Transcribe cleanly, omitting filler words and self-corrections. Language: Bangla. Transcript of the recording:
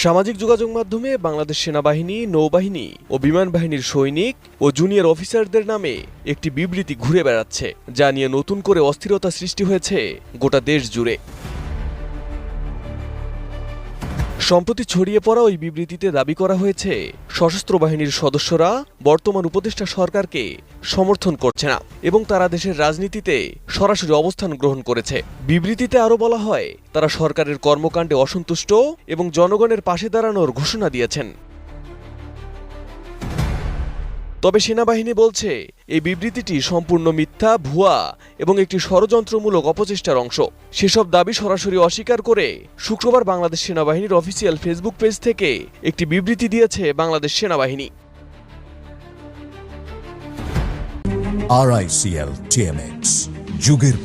সামাজিক যোগাযোগ মাধ্যমে বাংলাদেশ সেনাবাহিনী, নৌবাহিনী ও বিমান বাহিনীর সৈনিক ও জুনিয়র অফিসারদের নামে একটি বিবৃতি ঘুরে বেড়াচ্ছে, যা নিয়ে নতুন করে অস্থিরতা সৃষ্টি হয়েছে গোটা দেশ জুড়ে। সম্প্রতি ছড়িয়ে পড়া ওই বিবৃতিতে দাবি করা হয়েছে, সশস্ত্র বাহিনীর সদস্যরা বর্তমান উপদেষ্টা সরকারকে সমর্থন করছে না এবং তারা দেশের রাজনীতিতে সরাসরি অবস্থান গ্রহণ করেছে। বিবৃতিতে আরও বলা হয়, তারা সরকারের কর্মকাণ্ডে অসন্তুষ্ট এবং জনগণের পাশে দাঁড়ানোর ঘোষণা দিয়েছেন। তবে সেনাবাহিনী বলছে, এই বিবৃতিটি সম্পূর্ণ মিথ্যা, ভুয়া এবং একটি ষড়যন্ত্রমূলক অপচেষ্টার অংশ। সেসব দাবি সরাসরি অস্বীকার করে শুক্রবার বাংলাদেশ সেনাবাহিনীর অফিসিয়াল ফেসবুক পেজ থেকে একটি বিবৃতি দিয়েছে বাংলাদেশ সেনাবাহিনী। RICL TMX যুগের